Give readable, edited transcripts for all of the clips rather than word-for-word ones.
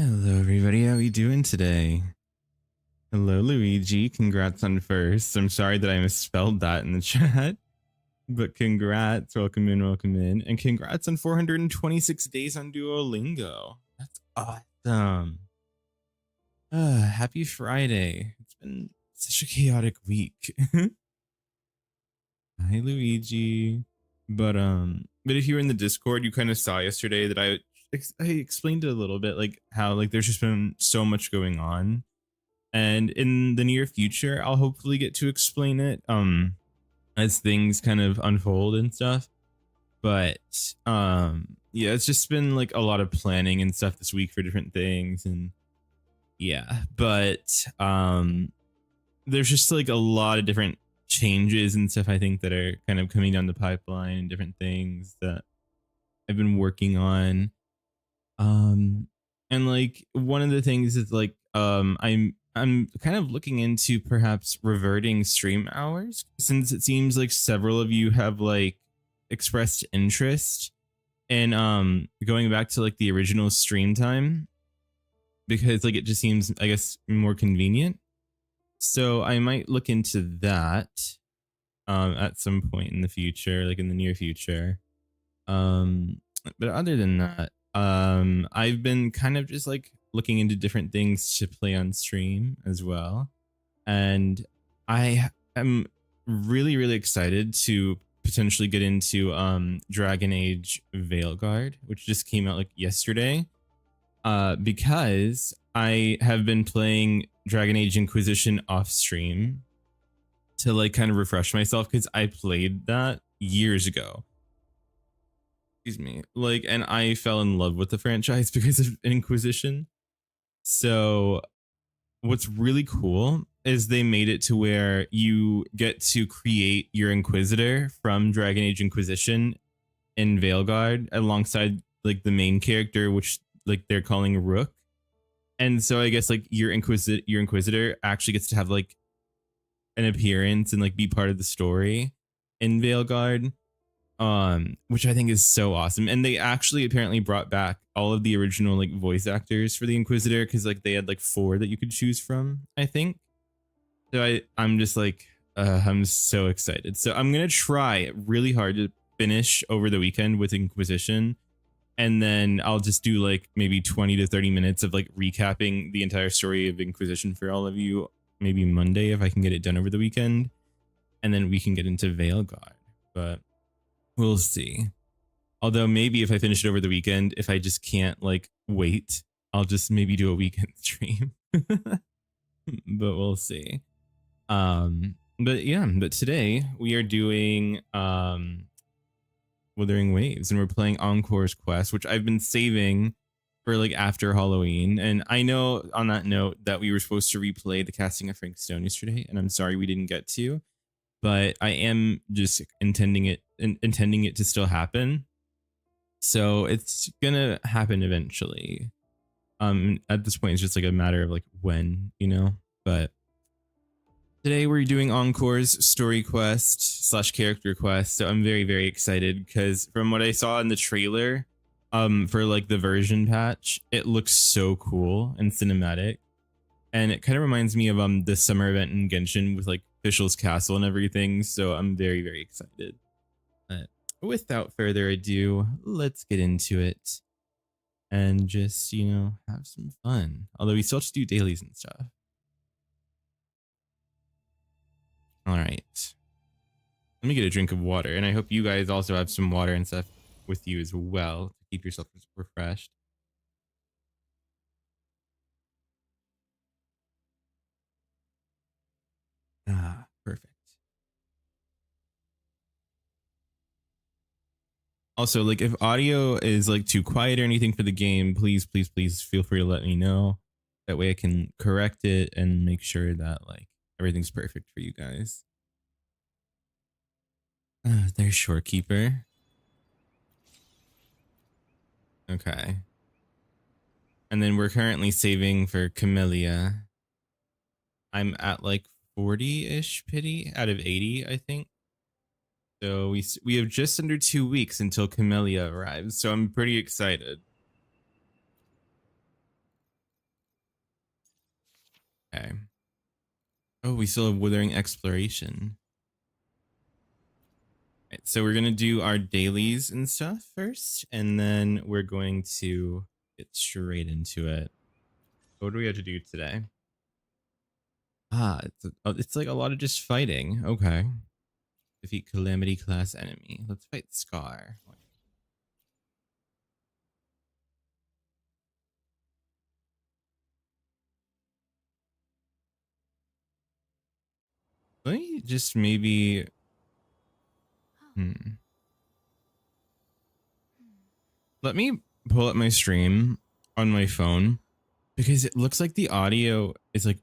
Hello, everybody. How are you doing today? Hello, Luigi. Congrats on first. I'm sorry that I misspelled that in the chat, but congrats. Welcome in, welcome in. And congrats on 426 days on Duolingo. That's awesome. Happy Friday. It's been such a chaotic week. Hi, Luigi. But if you were in the Discord, you kind of saw yesterday that I explained it a little bit, like how like there's just been so much going on, and in the near future, I'll hopefully get to explain it as things kind of unfold and stuff. But yeah, it's just been like a lot of planning and stuff this week for different things, and yeah, but there's just like a lot of different changes and stuff I think that are kind of coming down the pipeline and different things that I've been working on. And like one of the things is like I'm kind of looking into perhaps reverting stream hours, since it seems like several of you have like expressed interest in going back to like the original stream time, because like it just seems, I guess, more convenient. So I might look into that at some point in the future, like in the near future. But other than that, I've been kind of just like looking into different things to play on stream as well. And I am really excited to potentially get into Dragon Age Veilguard, which just came out like yesterday. Because I have been playing Dragon Age Inquisition off stream to like kind of refresh myself, because I played that years ago. Excuse me. Like, and I fell in love with the franchise because of Inquisition. So what's really cool is they made it to where you get to create your Inquisitor from Dragon Age Inquisition in Veilguard alongside like the main character, which like they're calling Rook. And so I guess like your Inquisitor actually gets to have like an appearance and like be part of the story in Veilguard, which I think is so awesome. And they actually apparently brought back all of the original like voice actors for the Inquisitor, because like they had like 4 that you could choose from, I think. So I'm just like I'm so excited. So I'm gonna try really hard to finish over the weekend with Inquisition, and then I'll just do like maybe 20 to 30 minutes of like recapping the entire story of Inquisition for all of you, maybe Monday if I can get it done over the weekend, and then we can get into Veilguard. But we'll see. Although maybe if I finish it over the weekend, if I just can't like wait, I'll just maybe do a weekend stream. But we'll see. But yeah, but today we are doing Wuthering Waves, and we're playing Encore's Quest, which I've been saving for like after Halloween. And I know on that note that we were supposed to replay the casting of Frank Stone yesterday, and I'm sorry we didn't get to, but I am just intending it to still happen. So it's gonna happen eventually. At this point, it's just like a matter of like when, you know. But today we're doing Encore's story quest / character quest. So I'm very excited, because from what I saw in the trailer, for like the version patch, it looks so cool and cinematic. And it kind of reminds me of the summer event in Genshin with like Fischl's Castle and everything. So I'm very excited. But without further ado, let's get into it and just, you know, have some fun. Although we still have to do dailies and stuff. All right. Let me get a drink of water, and I hope you guys also have some water and stuff with you as well to keep yourself refreshed. Ah, perfect. Also, like if audio is like too quiet or anything for the game, please feel free to let me know. That way I can correct it and make sure that like everything's perfect for you guys. There's Shorekeeper. Okay. And then we're currently saving for Camellia. I'm at like 40-ish pity out of 80, I think. So we have just under 2 weeks until Camellia arrives. So I'm pretty excited. Okay. Oh, we still have Withering Exploration. Right, so we're gonna do our dailies and stuff first, and then we're going to get straight into it. What do we have to do today? Ah, it's like a lot of just fighting. Okay. Defeat Calamity class enemy. Let's fight Scar. Let me just maybe. Hmm. Let me pull up my stream on my phone because it looks like the audio is like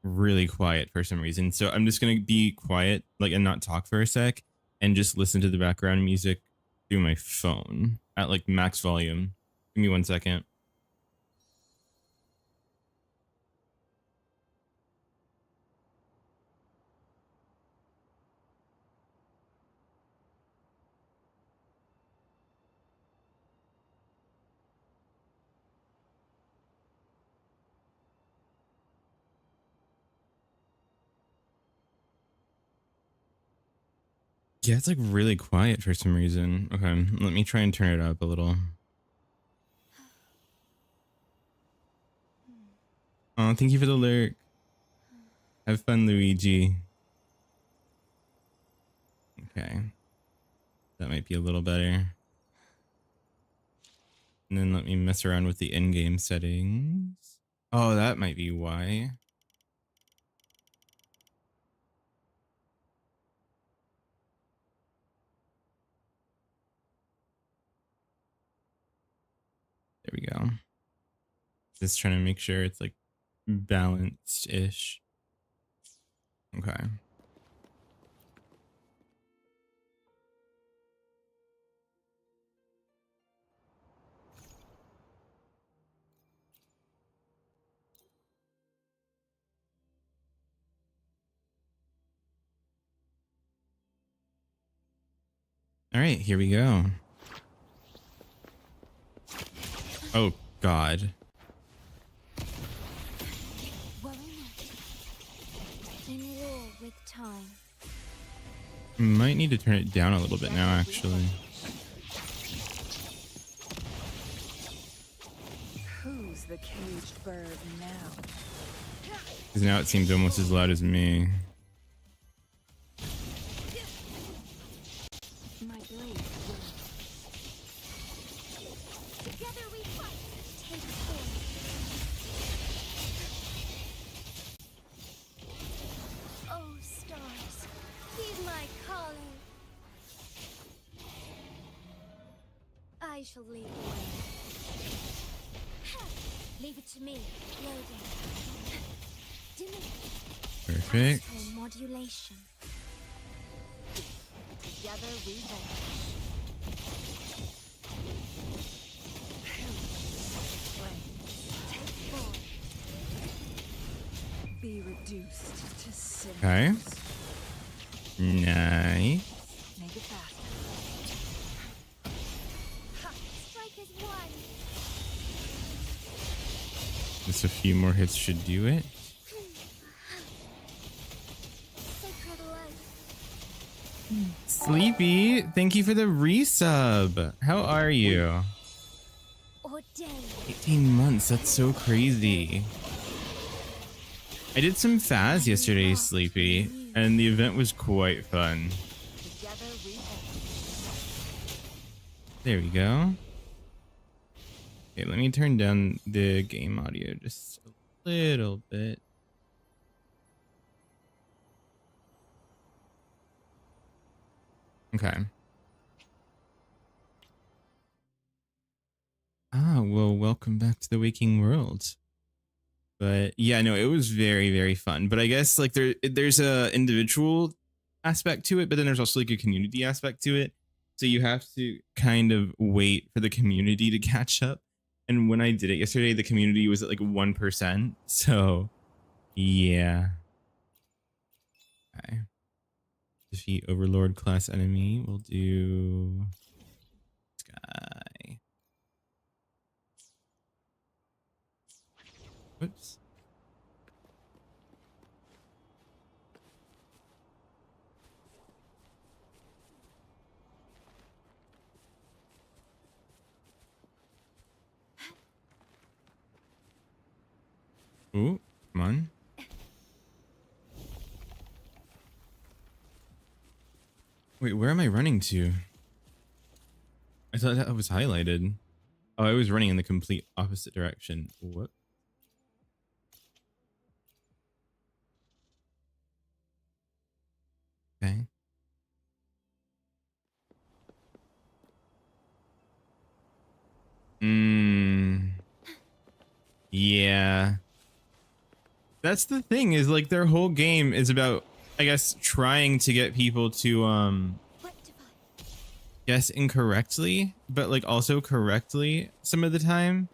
really quiet for some reason. So I'm just gonna be quiet, like, and not talk for a sec, and just listen to the background music through my phone at like max volume. Give me 1 second. Yeah, it's like really quiet for some reason. Okay, let me try and turn it up a little. Oh, thank you for the lurk. Have fun, Luigi. Okay, that might be a little better. And then let me mess around with the in-game settings. Oh, that might be why. There we go. Just trying to make sure it's like balanced-ish. Okay. All right, here we go. Oh, God. With time. Might need to turn it down a little bit now, actually. Who's the caged bird now? Because now it seems almost as loud as me. My blade will. Together we fight. Take form. Oh, stars, heed my calling. I shall lead the way. Leave it to me. Loading. Perfect. Astral modulation. Together we vanish. Take form. Be reduced to sin. Okay. Nice. Make it faster. Strike as one. Just a few more hits should do it. Sacred light. Sleepy, thank you for the resub. How are you? Ordained. 18 months, that's so crazy. I did some Faz yesterday, Sleepy, and the event was quite fun. Together we There we go. Okay, let me turn down the game audio just a little bit. Okay. Ah, well, welcome back to the waking world. But yeah, no, it was very, very fun. But I guess like there's a individual aspect to it, but then there's also like a community aspect to it. So you have to kind of wait for the community to catch up. And when I did it yesterday, the community was at like 1%. So yeah. Okay. Defeat Overlord class enemy. We'll do this guy. Whoops. Ooh, come on. Wait, where am I running to? I thought that was highlighted. Oh, I was running in the complete opposite direction. What? Okay. Yeah. That's the thing, is like their whole game is about, I guess, trying to get people to guess incorrectly, but like also correctly some of the time.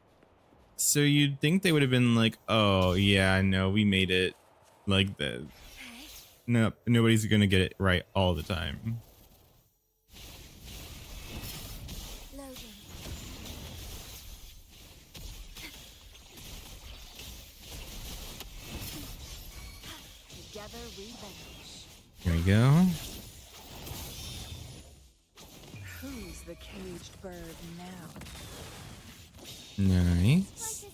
So you'd think they would have been like, oh yeah, no, we made it like the nope, nobody's gonna get it right all the time. Here we go. Who's the caged bird now? Nice.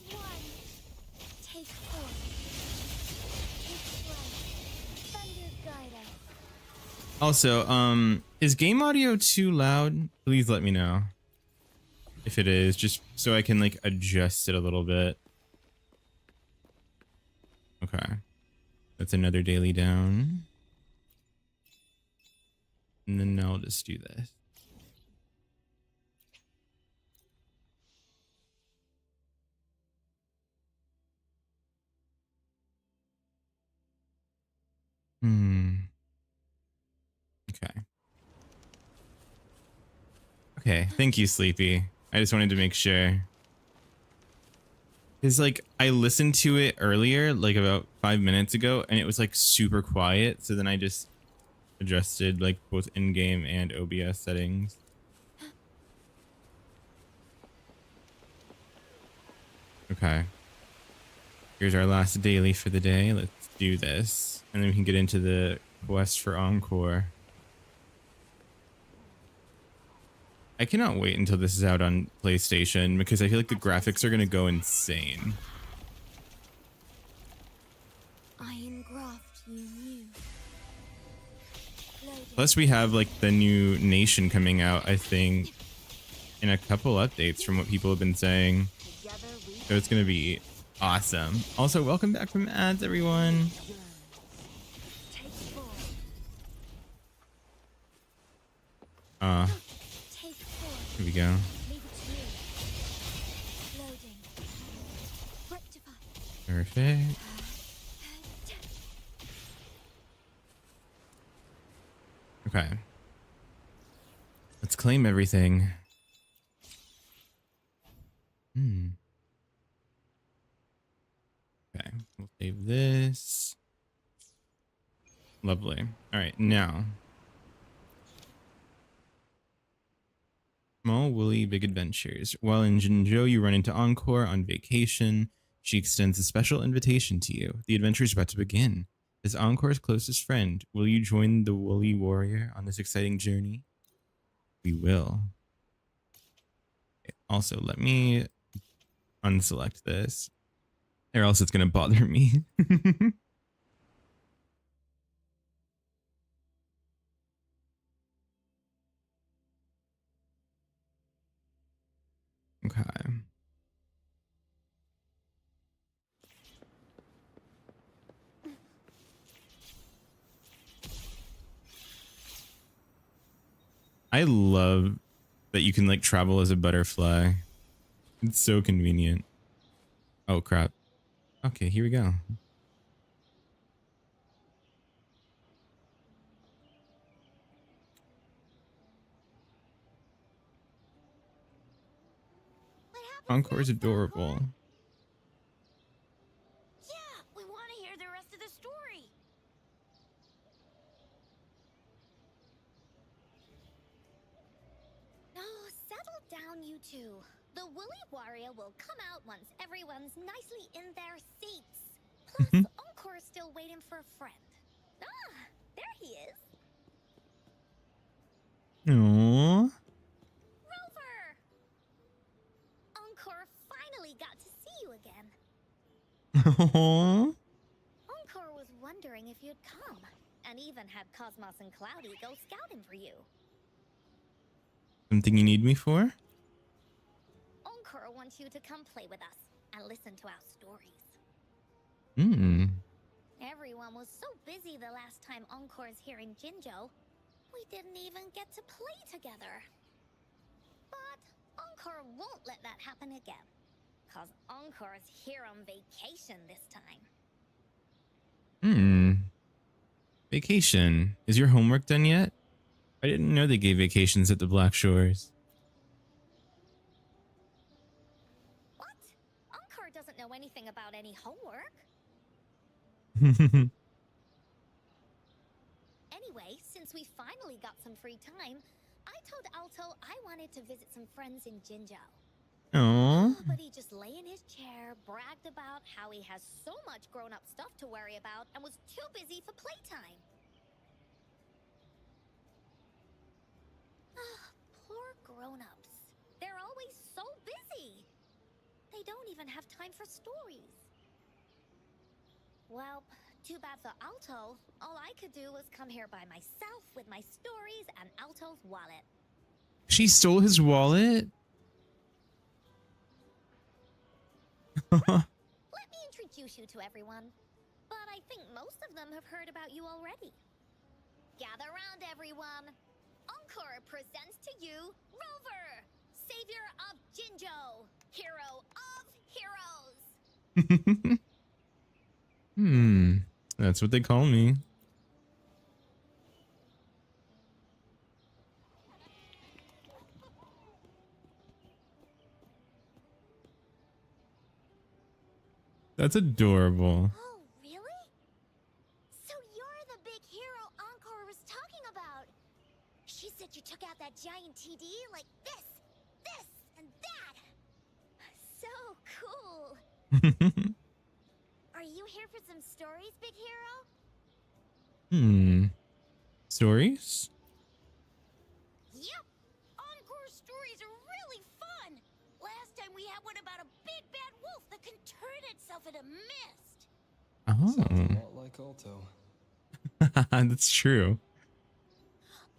Also, is game audio too loud? Please let me know if it is, just so I can like adjust it a little bit. Okay. That's another daily down. And then I'll just do this. Okay. Okay. Thank you, Sleepy. I just wanted to make sure. Because like I listened to it earlier, like about 5 minutes ago, and it was like super quiet. So then I just adjusted like both in-game and OBS settings. Okay. Here's our last daily for the day. Let's do this. And then we can get into the quest for Encore. I cannot wait until this is out on PlayStation because I feel like the graphics are going to go insane. Plus we have like the new nation coming out, I think, in a couple updates from what people have been saying. So it's going to be awesome. Also, welcome back from ads, everyone. Here we go. Perfect. Okay. Let's claim everything. Okay, we'll save this. Lovely. All right, now. Small Woolly Big Adventures. While in Jinzhou, you run into Encore on vacation. She extends a special invitation to you. The adventure is about to begin. As Encore's closest friend, will you join the Woolly Warrior on this exciting journey? We will. Okay, also, let me unselect this, or else it's going to bother me. Okay. I love that you can like travel as a butterfly. It's so convenient. Oh crap. Okay, here we go. Encore is adorable. Yeah, we want to hear the rest of the story. Oh, settle down, you two. The Woolly Warrior will come out once everyone's nicely in their seats. Plus, Encore's still waiting for a friend. Ah, there he is. Aww. Rover! Encore finally got to see you again. Aw. Encore was wondering if you'd come, and even had Cosmos and Cloudy go scouting for you. Something you need me for? Encore wants you to come play with us and listen to our stories. Hmm. Everyone was so busy the last time Encore's here in Jinzhou, we didn't even get to play together. But Encore won't let that happen again, cause Encore's here on vacation this time. Hmm. Vacation. Is your homework done yet? I didn't know they gave vacations at the Black Shores. What? Encore doesn't know anything about any homework. Anyway, since we finally got some free time, I told Alto I wanted to visit some friends in Jinzhou. Aww. But he just lay in his chair, bragged about how he has so much grown-up stuff to worry about, and was too busy for playtime. Poor grown-ups. They're always so busy. They don't even have time for stories. Well, too bad for Alto. All I could do was come here by myself with my stories and Alto's wallet. She stole his wallet? Let me introduce you to everyone. But I think most of them have heard about you already. Gather round, everyone. Encore presents to you Rover, savior of Jinzhou, hero of heroes. Hmm. That's what they call me. That's adorable. Oh, really? So you're the big hero Encore was talking about. She said you took out that giant TD like this, and that. So cool. Are you here for some stories, big hero? Stories? Yep. Encore's stories are really fun. Last time we had one about a big bad wolf that can turn itself into mist. Oh. Sounds a lot like Alto. That's true.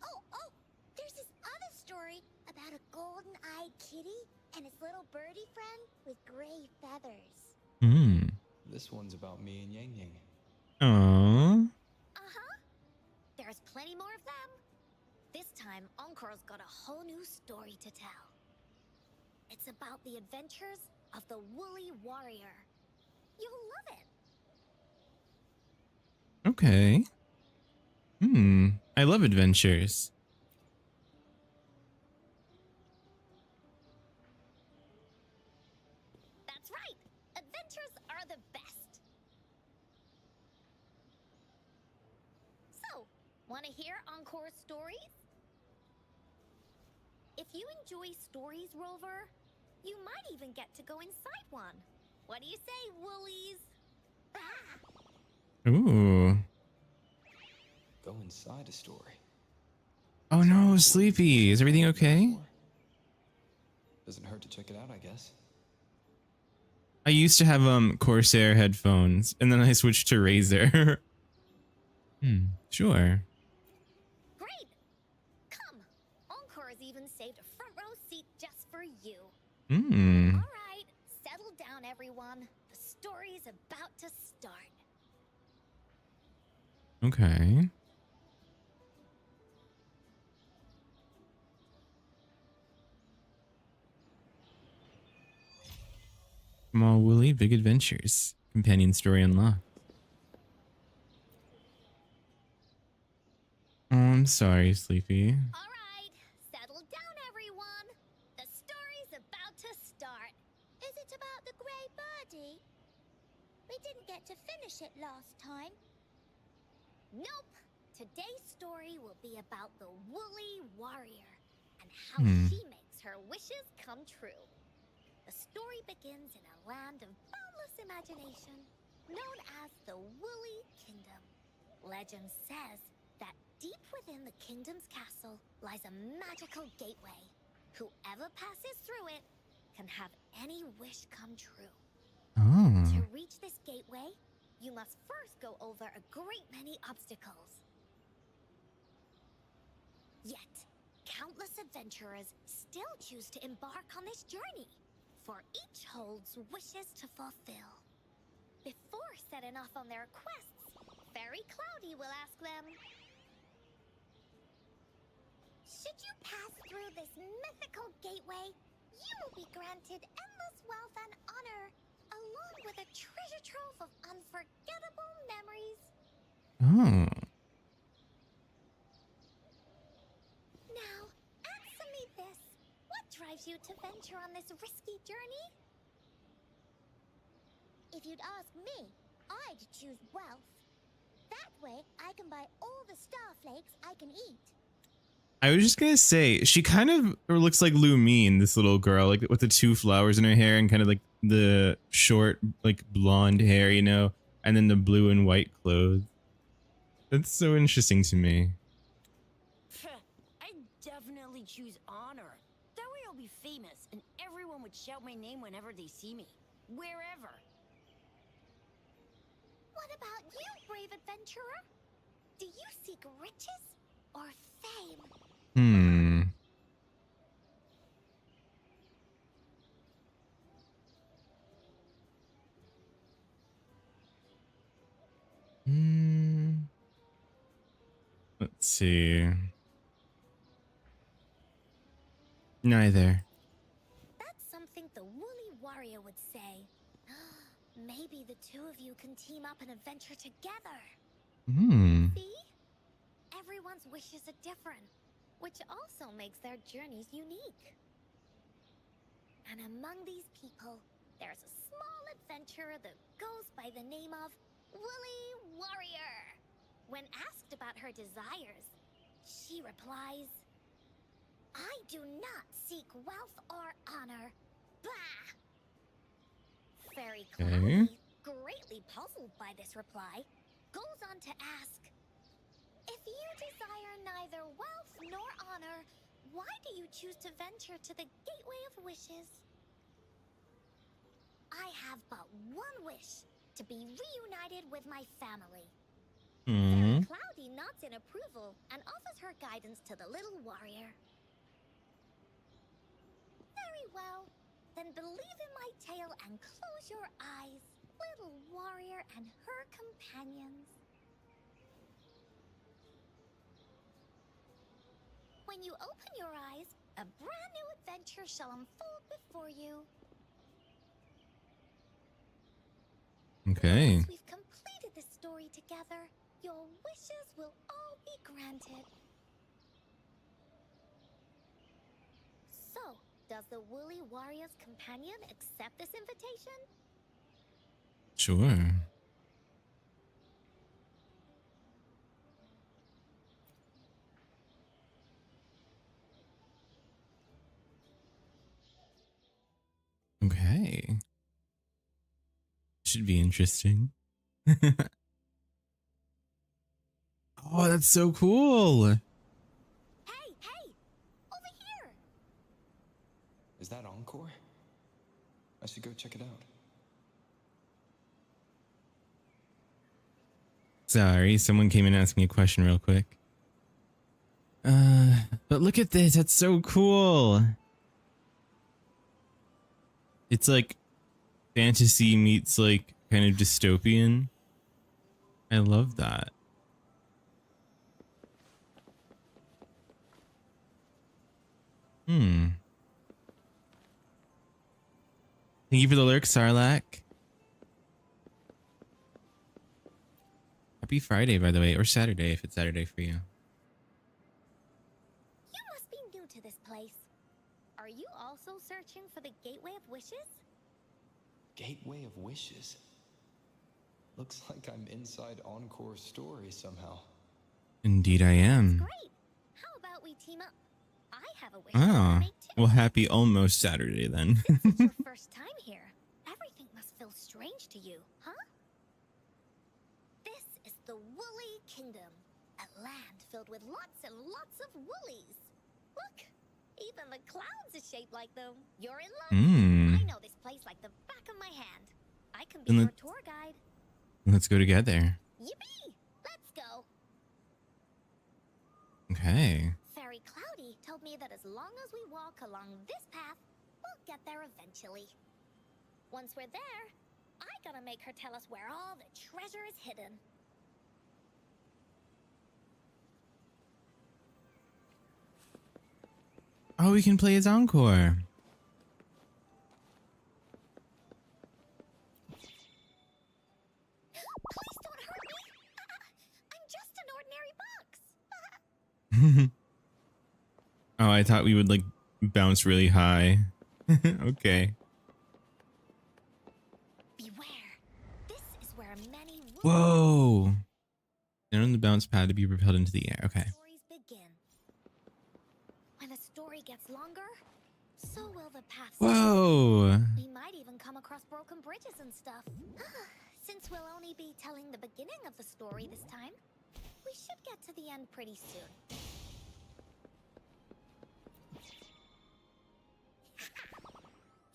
Oh, there's this other story about a golden-eyed kitty and his little birdie friend with gray feathers. This one's about me and Yang Yang. Aww. Uh-huh. There's plenty more of them. This time, Encore's got a whole new story to tell. It's about the adventures of the Woolly Warrior. You'll love it. Okay. I love adventures. That's right. Adventures are the best. So, want to hear Encore's stories? If you enjoy stories, Rover, you might even get to go inside one. What do you say, Woolies? Ooh. Go inside a story. Oh no, Sleepy. Is everything okay? Doesn't hurt to check it out, I guess. I used to have Corsair headphones, and then I switched to Razer. Sure. Great! Come! Encore has even saved a front row seat just for you. Alright, settle down, everyone. The story's about to start. Okay. Small Woolly, Big Adventures. Companion story unlocked. Oh, I'm sorry, Sleepy. Alright, settle down, everyone. The story's about to start. Is it about the grey birdie? We didn't get to finish it last time. Nope. Today's story will be about the Woolly Warrior and how she makes her wishes come true. The story begins in a land of boundless imagination, known as the Woolly Kingdom. Legend says that deep within the kingdom's castle lies a magical gateway. Whoever passes through it can have any wish come true. Oh. To reach this gateway, you must first go over a great many obstacles. Yet, countless adventurers still choose to embark on this journey, for each holds wishes to fulfill. Before setting off on their quests, Fairy Cloudy will ask them, should you pass through this mythical gateway, you will be granted endless wealth and honor, along with a treasure trove of unforgettable memories. Oh. Now, answer me this. What drives you to venture on this risky journey? If you'd ask me, I'd choose wealth. That way, I can buy all the starflakes I can eat. I was just gonna say, she kind of looks like Lumine, this little girl, like with the 2 flowers in her hair and kind of like the short, like blonde hair, you know, and then the blue and white clothes. That's so interesting to me. I'd definitely choose honor. That way I'll be famous and everyone would shout my name whenever they see me. Wherever. What about you, brave adventurer? Do you seek riches or fame? Hmm. Let's see. Neither. That's something the Woolly Warrior would say. Maybe the two of you can team up and adventure together. See? Everyone's wishes are different, which also makes their journeys unique. And among these people, there's a small adventurer that goes by the name of Woolly Warrior. When asked about her desires, she replies, I do not seek wealth or honor. Bah! Fairy Cloudy, greatly puzzled by this reply, goes on to ask, if you desire neither wealth nor honor, why do you choose to venture to the Gateway of Wishes? I have but one wish, to be reunited with my family. Fairy Cloudy nods in approval and offers her guidance to the little warrior. Very well. Then believe in my tale and close your eyes, little warrior and her companions. When you open your eyes, a brand new adventure shall unfold before you. Okay. Once we've completed the story together, your wishes will all be granted. So, does the Woolly Warrior's companion accept this invitation? Sure. Okay. Should be interesting. Oh, that's so cool. Hey, over here! Is that Encore? I should go check it out. Sorry, someone came in and asked me a question real quick. But look at this, that's so cool. It's like fantasy meets like kind of dystopian. I love that. Thank you for the lurk, Sarlacc. Happy Friday, by the way, or Saturday if it's Saturday for you. You must be new to this place. Are you also searching for the Gateway of Wishes? Gateway of Wishes? Looks like I'm inside Encore's story somehow. Indeed I am. Great! How about we team up? I have a wish I want to make too. Well, happy almost Saturday then. Since it's your first time here, everything must feel strange to you, huh? This is the Woolly Kingdom, a land filled with lots and lots of woolies. Look, even the clouds are shaped like them. You're in luck. I know this place like the back of my hand. I I can be Then your let- tour guide. Let's go together. Yippee! Let's go. Okay. Fairy Cloudy told me that as long as we walk along this path, we'll get there eventually. Once we're there, I gotta make her tell us where all the treasure is hidden. Oh, we can play as Encore. Please don't hurt me. I'm just an ordinary box. Oh, I thought we would like bounce really high. Okay. Beware. This is where many Whoa. Down on the bounce pad to be propelled into the air. Okay. stories begin. When the story gets longer, so will the paths. Whoa. We might even come across broken bridges and stuff. Since we'll only be telling the beginning of the story this time, we should get to the end pretty soon.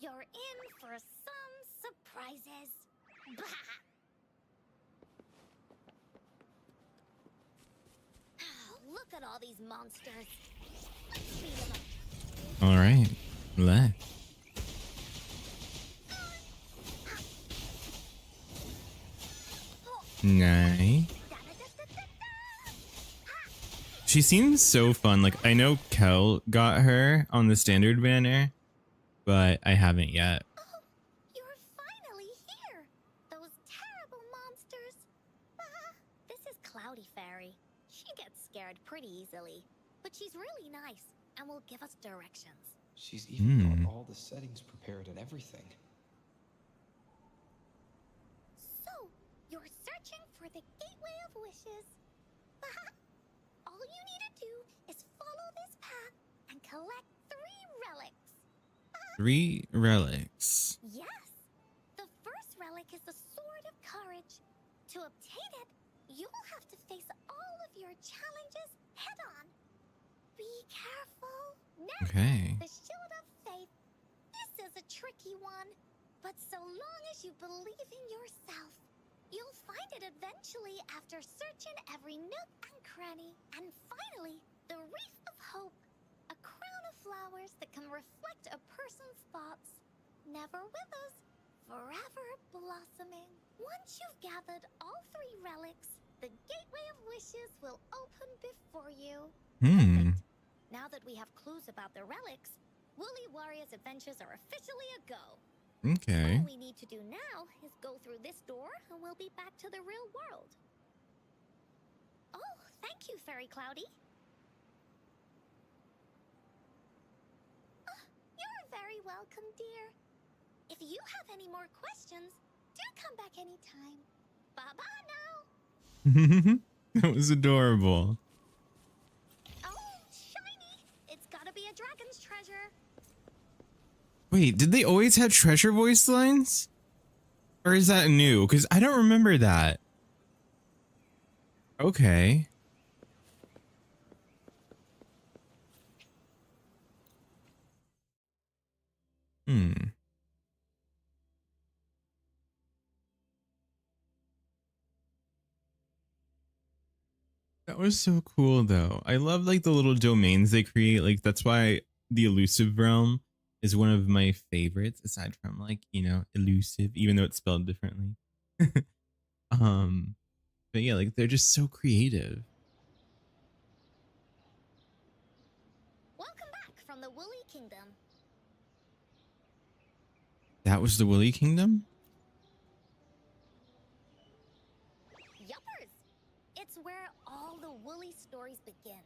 You're in for some surprises. Look at all these monsters. Let's speed them up. All right. Let. Nice. She seems so fun. Like, I know Kel got her on the standard banner, but I haven't yet. Oh, you're finally here. Those terrible monsters. This is Cloudy Fairy. She gets scared pretty easily, but she's really nice and will give us directions. She's even got all the settings prepared and everything. So, you're searching for the Gateway of Wishes. All you need to do is follow this path and collect 3 relics. 3 relics. Yes! The first relic is the Sword of Courage. To obtain it, you'll have to face all of your challenges head on. Be careful. Next, Okay. the Shield of Faith. This is a tricky one, but so long as you believe in yourself, you'll find it eventually after searching every nook and cranny. And finally, the Wreath of Hope. A crown of flowers that can reflect a person's thoughts. Never withers, forever blossoming. Once you've gathered all 3 relics, the Gateway of Wishes will open before you. Perfect. Now that we have clues about the relics, Woolly Warrior's adventures are officially a go. Okay. All we need to do now is go through this door and we'll be back to the real world. Oh, thank you, Fairy Cloudy. You're very welcome, dear. If you have any more questions, do come back anytime. Bye-bye now. That was adorable. Oh, shiny! It's gotta be a dragon's treasure. Wait, did they always have treasure voice lines? Or is that new? Because I don't remember that. Okay. That was so cool though. I love like the little domains they create. Like that's why the elusive realm is one of my favorites, aside from like, you know, elusive, even though it's spelled differently. But yeah, like they're just so creative. Welcome back from the Woolly Kingdom. That was the Woolly Kingdom? Yuppers! It's where all the Woolly stories begin.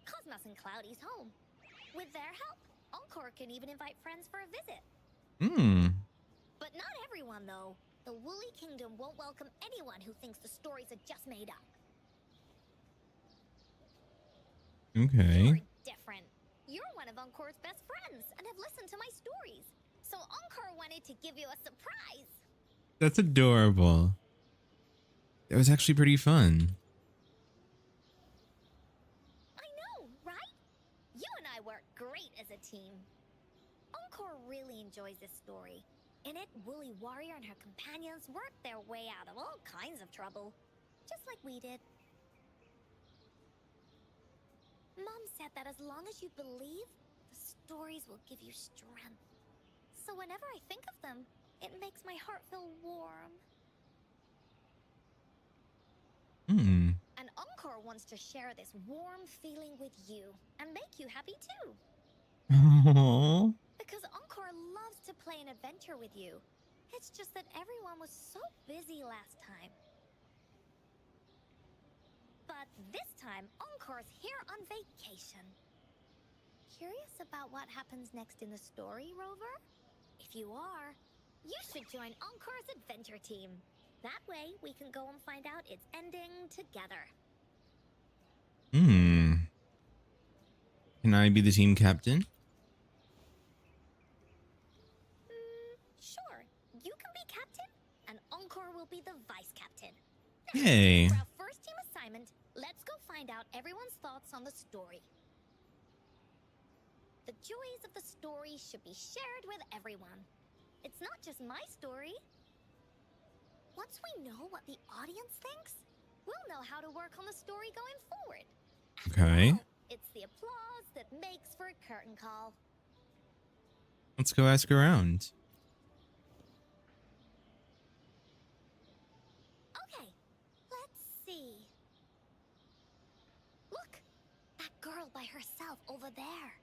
Cosmos and Cloudy's home. With their help, Encore can even invite friends for a visit. But not everyone, though. The Woolly Kingdom won't welcome anyone who thinks the stories are just made up. Okay. You're different. You're one of Encore's best friends and have listened to my stories. So Encore wanted to give you a surprise. That's adorable. That was actually pretty fun. I know, right? You and I work great as a team. Encore really enjoys this story. In it, Woolly Warrior and her companions worked their way out of all kinds of trouble, just like we did. Mom said that as long as you believe, the stories will give you strength. So whenever I think of them, it makes my heart feel warm. And Encore wants to share this warm feeling with you and make you happy too. Aww. Because Encore loves to play an adventure with you. It's just that everyone was so busy last time. But this time, Encore's here on vacation. Curious about what happens next in the story, Rover? If you are, you should join Encore's adventure team. That way, we can go and find out its ending together. Can I be the team captain? Sure. You can be captain, and Encore will be the vice captain. Yay. For our first team assignment, let's go find out everyone's thoughts on the story. The joys of the story should be shared with everyone. It's not just my story. Once we know what the audience thinks, we'll know how to work on the story going forward. Okay. After all, it's the applause that makes for a curtain call. Let's go ask around. Okay, let's see. Look, that girl by herself over there.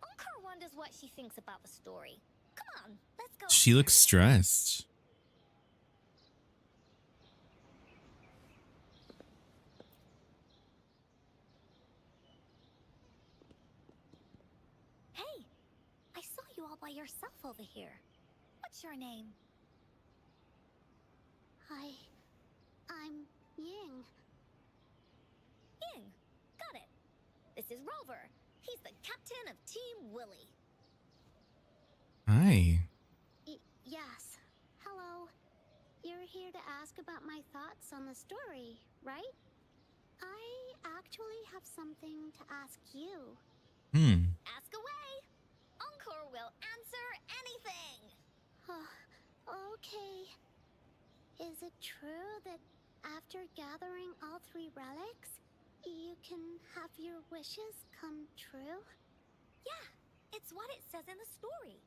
Encore wonders what she thinks about the story. Come on, let's go. She looks stressed. Hey, I saw you all by yourself over here. What's your name? I'm Ying. Ying, got it. This is Rover. He's the captain of Team Willy. Hi. Yes. Hello. You're here to ask about my thoughts on the story, right? I actually have something to ask you. Ask away. Encore will answer anything. Okay. Is it true that after gathering all 3 relics, you can have your wishes come true? Yeah, it's what it says in the story.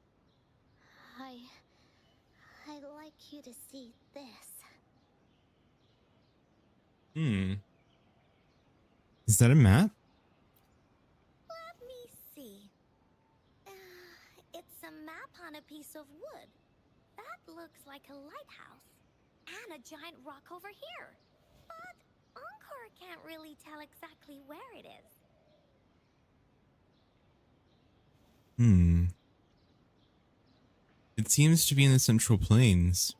I'd like you to see this. Is that a map? Let me see. It's a map on a piece of wood. That looks like a lighthouse. And a giant rock over here. But Encore can't really tell exactly where it is. It seems to be in the Central Plains.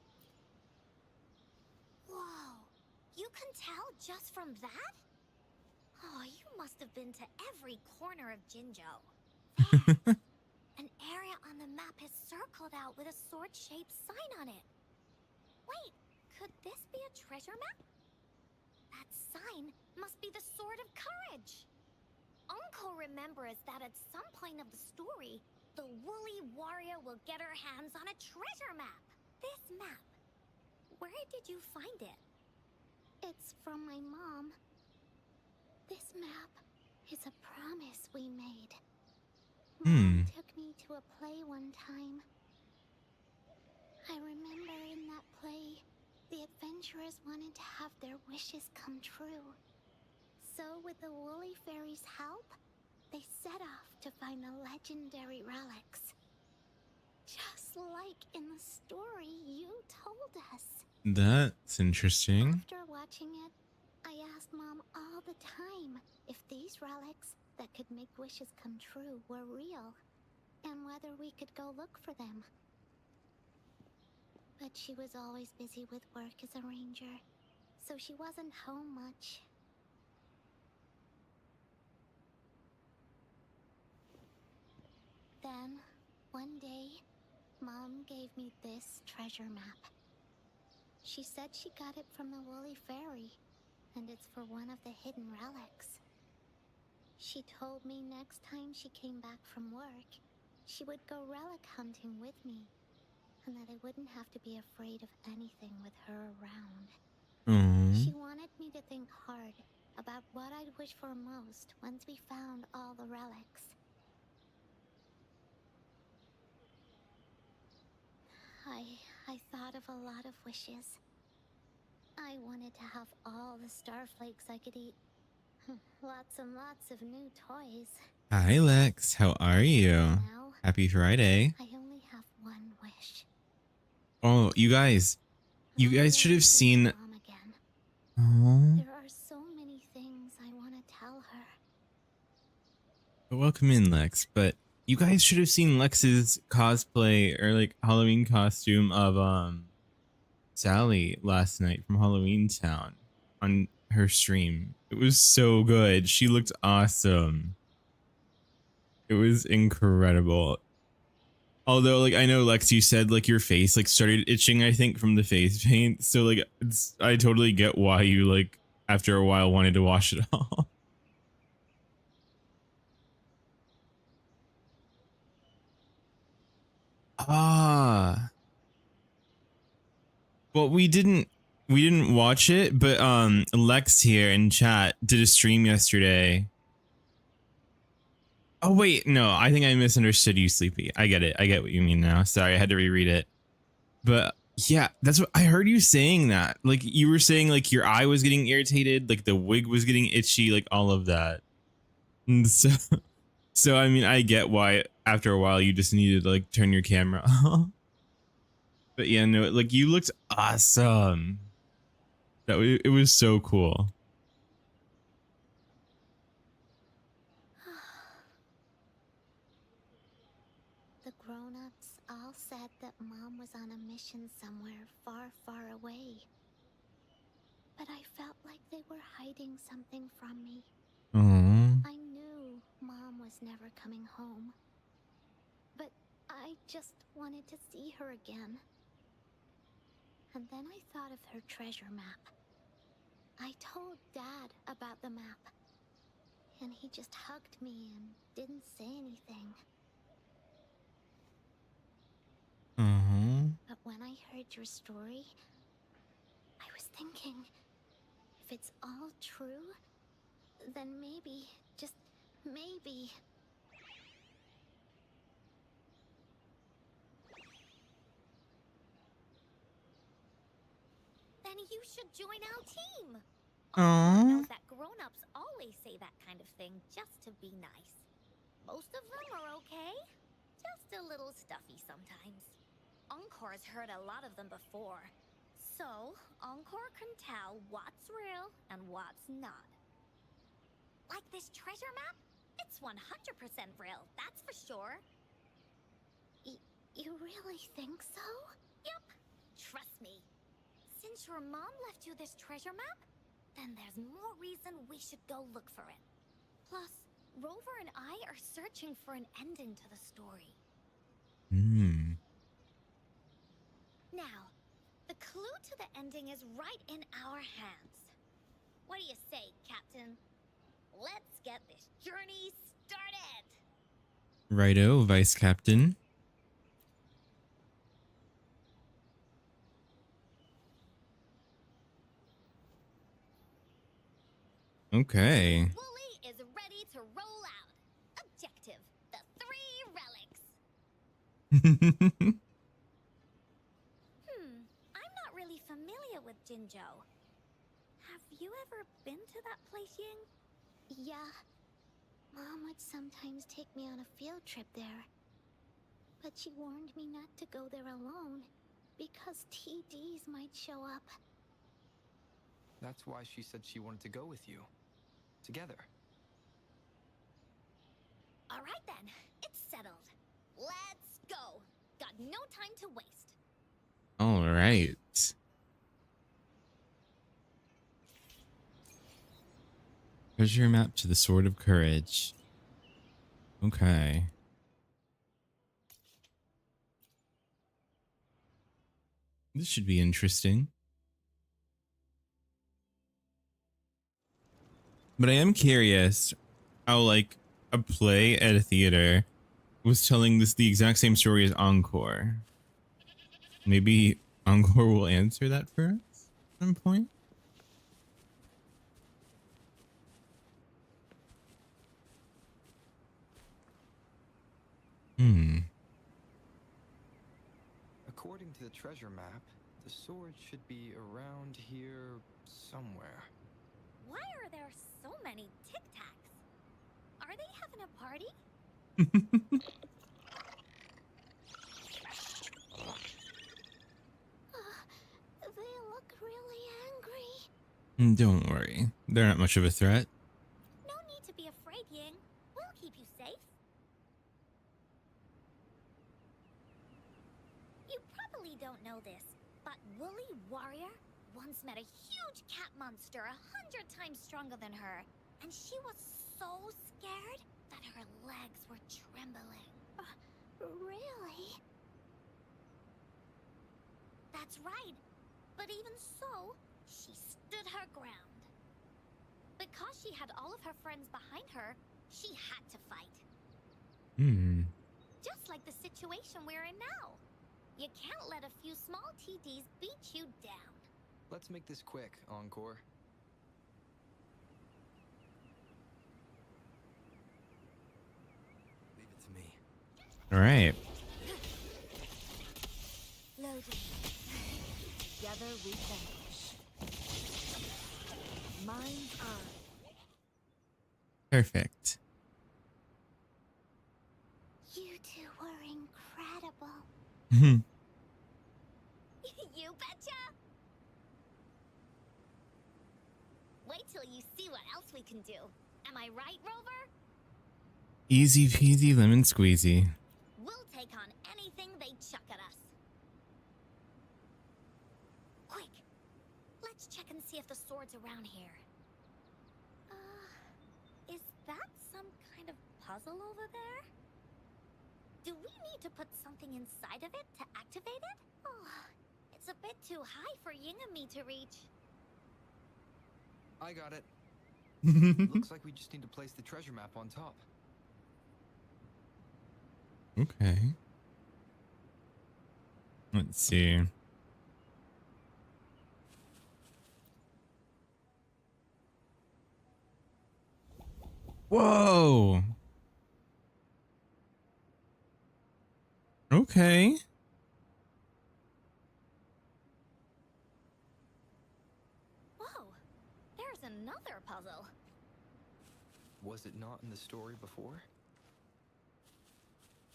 Whoa, you can tell just from that? Oh, you must have been to every corner of Jinzhou. There, an area on the map is circled out with a sword-shaped sign on it. Wait, could this be a treasure map? That sign must be the Sword of Courage. Uncle remembers that at some point of the story, the Woolly Warrior will get her hands on a treasure map. This map, where did you find it? It's from my mom. This map is a promise we made. Mom took me to a play one time. I remember in that play, the adventurers wanted to have their wishes come true. So with the Woolly Fairy's help, they set off to find the legendary relics. Just like in the story you told us. That's interesting. After watching it, I asked Mom all the time if these relics that could make wishes come true were real, and whether we could go look for them. But she was always busy with work as a ranger, so she wasn't home much. Then, one day, Mom gave me this treasure map. She said she got it from the Woolly Fairy, and it's for one of the hidden relics. She told me next time she came back from work, she would go relic hunting with me. and that I wouldn't have to be afraid of anything with her around. Mm. She wanted me to think hard about what I'd wish for most once we found all the relics. I thought of a lot of wishes. I wanted to have all the starflakes I could eat. Lots and lots of new toys. Hi, Lex. How are you? Now, Happy Friday. I only have one wish. Oh, you guys should have seen. Mom again. Oh, There are so many things I want to tell her. welcome in, Lex. But you guys should have seen Lex's cosplay or like Halloween costume of Sally last night from Halloween Town on her stream. It was so good. She looked awesome. It was incredible. Although, like, I know, Lex, you said like your face like started itching, I think, from the face paint. So like, I totally get why you like after a while wanted to wash it off. Ah. Well, we didn't watch it, but Lex here in chat did a stream yesterday. Oh wait, no, I think I misunderstood you, Sleepy. I get it. I get what you mean now. Sorry, I had to reread it. But yeah, that's what I heard you saying that. Like you were saying like your eye was getting irritated, like the wig was getting itchy, like all of that. And so I mean, I get why after a while you just needed to like turn your camera off. But yeah, no, like you looked awesome. It was so cool. The grown-ups all said that Mom was on a mission somewhere far, far away. But I felt like they were hiding something from me. Aww. I knew Mom was never coming home. But I just wanted to see her again. And then I thought of her treasure map. I told Dad about the map. And he just hugged me and didn't say anything. But when I heard your story, I was thinking, if it's all true, then maybe, just maybe... Then you should join our team. Aww. Knows that grown-ups always say that kind of thing just to be nice. Most of them are okay, just a little stuffy sometimes. Encore's heard a lot of them before, so Encore can tell what's real and what's not. Like this treasure map? It's 100% real, that's for sure. You really think so? Yup, trust me. Since your mom left you this treasure map, then there's more reason we should go look for it. Plus, Rover and I are searching for an ending to the story. Now, the clue to the ending is right in our hands. What do you say, Captain? Let's get this journey started! Righto, Vice Captain. Okay. Wooly is ready to roll out. Objective, the 3 relics. I'm not really familiar with Jinzhou. Have you ever been to that place, Ying? Yeah. Mom would sometimes take me on a field trip there. But she warned me not to go there alone, because TDs might show up. That's why she said she wanted to go with you. Together. Alright then, it's settled. Let's go. Got no time to waste. All right. Treasure map to the Sword of Courage. Okay. This should be interesting. But I am curious how like a play at a theater was telling this the exact same story as Encore. Maybe Encore will answer that for us at some point. According to the treasure map, the sword should be around here somewhere. Why are there so many Tic Tacs? Are they having a party? They look really angry. Don't worry. They're not much of a threat. No need to be afraid, Ying. We'll keep you safe. You probably don't know this, but Woolly Warrior once met a huge cat monster 100 times stronger than her, and she was so scared that her legs were trembling. Really? That's right. But even so, she stood her ground. Because she had all of her friends behind her, she had to fight. Just like the situation we're in now. You can't let a few small TDs beat you down. Let's make this quick, Encore. Leave it to me. All right. Loading. Together we vanish. Mind's eye. Perfect. You two were incredible. You betcha! Wait till you see what else we can do. Am I right, Rover? Easy peasy lemon squeezy. We'll take on anything they chuck at us. Quick! Let's check and see if the sword's around here. Is that some kind of puzzle over there? Do we need to put something inside of it to activate it? Oh, it's a bit too high for Ying and me to reach. I got it. Looks like we just need to place the treasure map on top. Okay. Let's see. Whoa. Okay. Whoa, there's another puzzle. Was it not in the story before?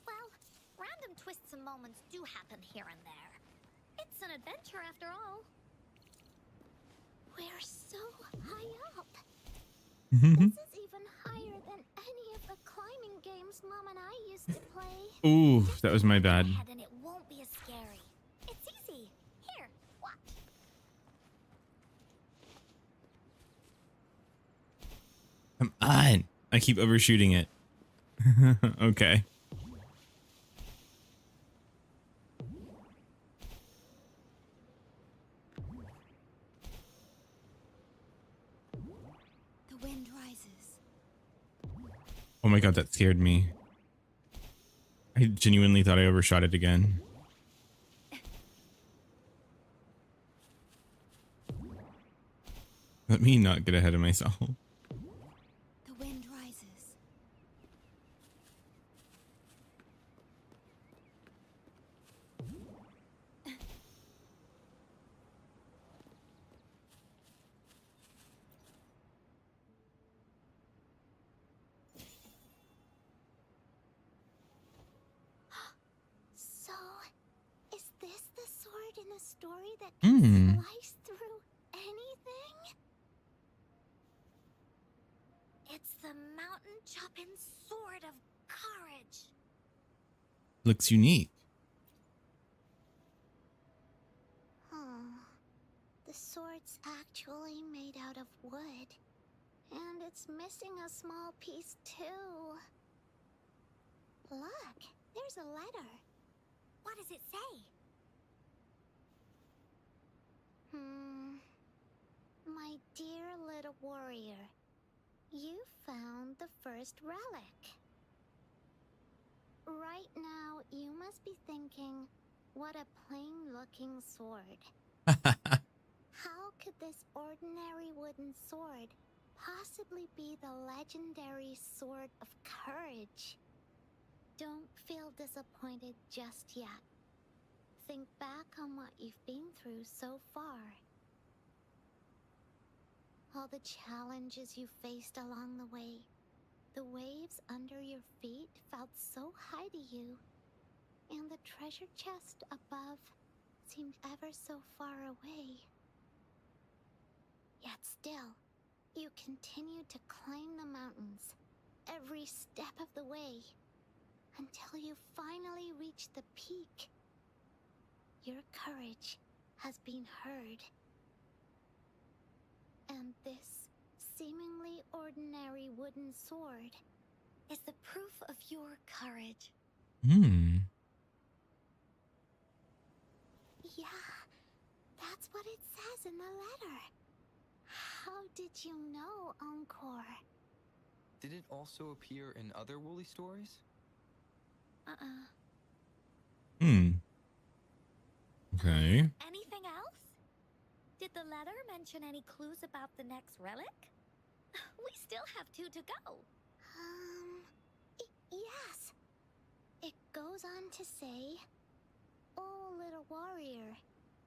Well, random twists and moments do happen here and there. It's an adventure after all. We're so high up. This is even higher than any of the climbing games Mom and I used to play. Ooh, that was my bad. Ahead and it won't be as scary. It's easy. Here, watch. Come on. I keep overshooting it. Okay. The wind rises. Oh my god, that scared me. I genuinely thought I overshot it again. Let me not get ahead of myself. The wind rises. So, is this the sword in a story that can slice through anything? It's the mountain chopping sword of courage. Looks unique. The sword's actually made out of wood. And it's missing a small piece too. Look, there's a letter. What does it say? My dear little warrior, you found the first relic. Right now, you must be thinking, What a plain-looking sword. How could this ordinary wooden sword possibly be the legendary sword of courage? Don't feel disappointed just yet. Think back on what you've been through so far. All the challenges you faced along the way. The waves under your feet felt so high to you, and the treasure chest above seemed ever so far away. Yet still, you continued to climb the mountains, every step of the way, until you finally reached the peak. Your courage has been heard. And this seemingly ordinary wooden sword is the proof of your courage. Yeah, that's what it says in the letter. How did you know, Encore? Did it also appear in other Woolly stories? Okay. Anything else? Did the letter mention any clues about the next relic? We still have 2 to go. Yes. It goes on to say, "Oh, little warrior,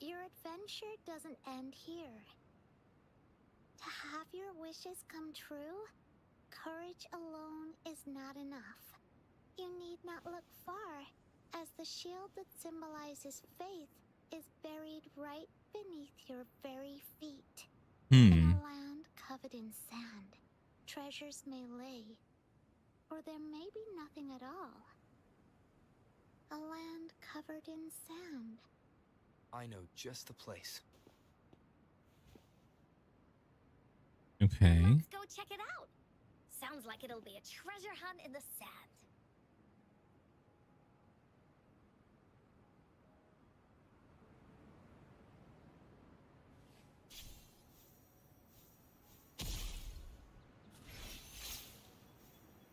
your adventure doesn't end here. To have your wishes come true, courage alone is not enough. You need not look far, as the shield that symbolizes faith is buried right beneath your very feet. In a land covered in sand, treasures may lay, or there may be nothing at all. A land covered in sand." I know just the place. Okay. Let's go check it out. Sounds like it'll be a treasure hunt in the sand.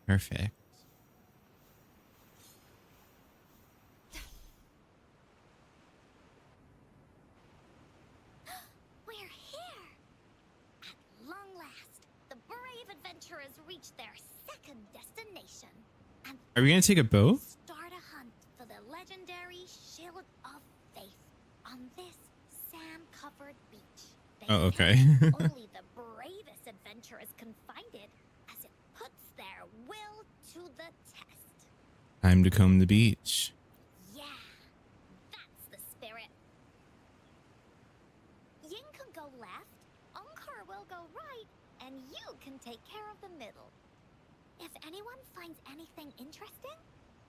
Perfect. We're here! At long last, the brave adventurers reached their second destination. And Are we gonna take a boat? start a hunt for the legendary Shield of Faith on this sand-covered beach. They Oh, say okay. only the bravest adventurers can find it, as it puts their will to the test. Time to comb the beach. Yeah, that's the spirit. Ying can go left, Encore will go right, and you can take care of the middle. If anyone finds anything interesting,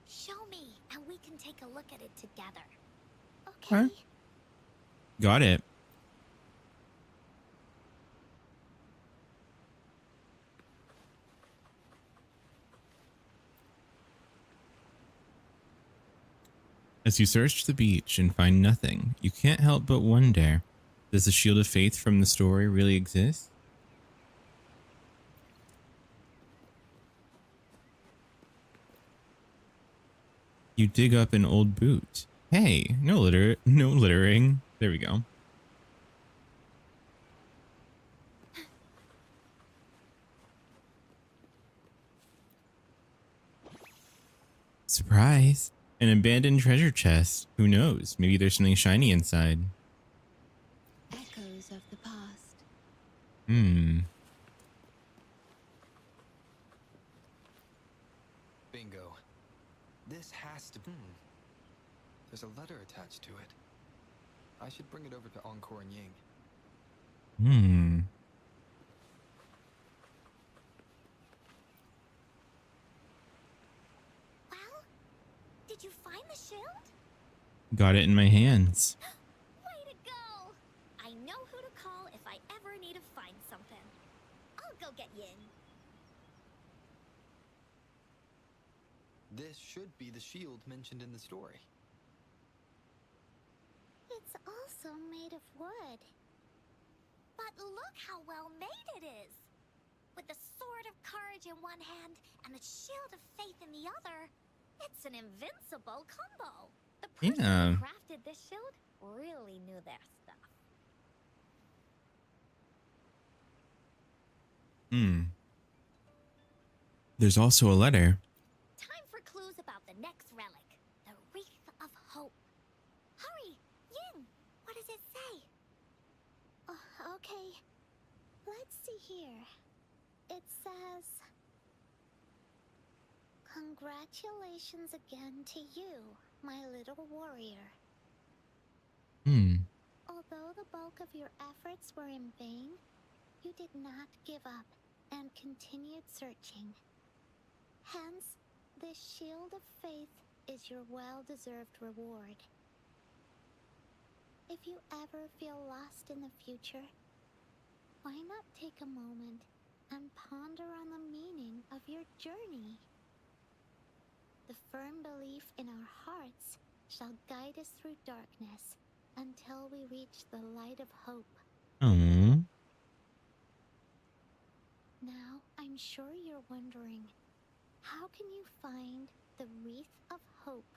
show me, and we can take a look at it together. Okay. Huh? Got it. As you search the beach and find nothing, you can't help but wonder, does the Shield of Faith from the story really exist? You dig up an old boot. Hey, no littering. There we go. Surprise. An abandoned treasure chest. Who knows? Maybe there's something shiny inside. Echoes of the past. Bingo. This has to... There's a letter attached to it. I should bring it over to Encore and Ying. Well, did you find the shield? Got it in my hands. Way to go! I know who to call if I ever need to find something. I'll go get Yin. This should be the shield mentioned in the story. It's also made of wood. But look how well made it is! With the sword of courage in one hand and the shield of faith in the other, it's an invincible combo. The person Yeah. who crafted this shield really knew their stuff. There's also a letter. Time for clues about the next relic, the Wreath of Hope. Hurry, Yin! What does it say? Okay. Let's see here. It says, "Congratulations again to you, my little warrior. Although the bulk of your efforts were in vain, you did not give up and continued searching. Hence, this shield of faith is your well-deserved reward. If you ever feel lost in the future, why not take a moment and ponder on the meaning of your journey? The firm belief in our hearts shall guide us through darkness until we reach the light of hope. Oh. Now, I'm sure you're wondering, how can you find the Wreath of Hope?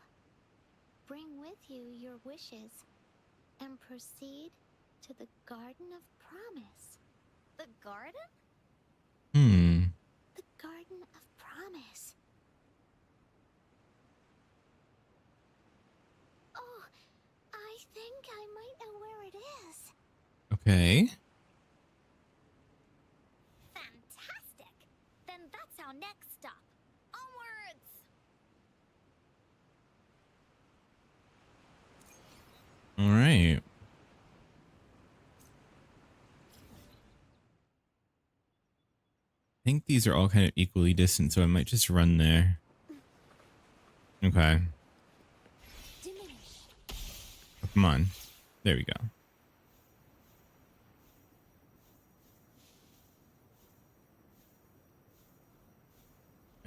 Bring with you your wishes and proceed to the Garden of Promise." The garden? The Garden of Promise. Oh, I think I might know where it is. Okay. Fantastic! Then that's our next stop. Onwards! All right. I think these are all kind of equally distant, so I might just run there. Okay. Diminish. Oh, come on. There we go.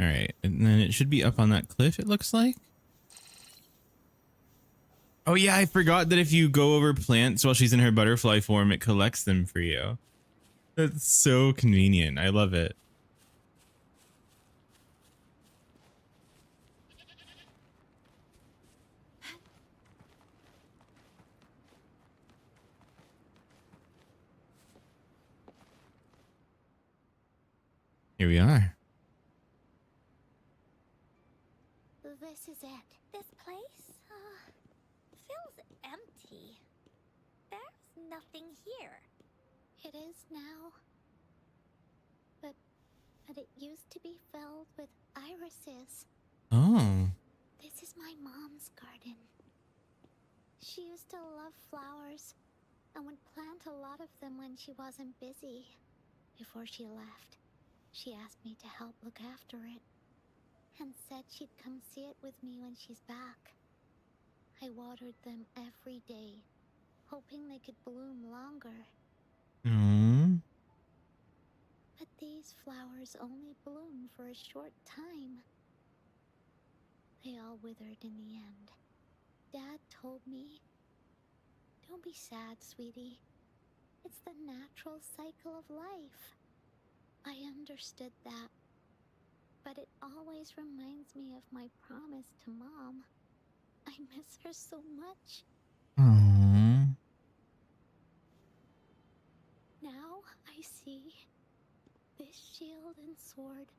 All right. And then it should be up on that cliff, it looks like. Oh, yeah. I forgot that if you go over plants while she's in her butterfly form, it collects them for you. That's so convenient. I love it. Here we are. This is it. This place, feels empty. There's nothing here. It is now. But it used to be filled with irises. Oh. This is my mom's garden. She used to love flowers and would plant a lot of them when she wasn't busy. Before she left, she asked me to help look after it and said she'd come see it with me when she's back. I watered them every day, hoping they could bloom longer. Mm. But these flowers only bloom for a short time. They all withered in the end. Dad told me, "Don't be sad, sweetie. It's the natural cycle of life." I understood that, but it always reminds me of my promise to Mom. I miss her so much. Aww. Now I see this shield and sword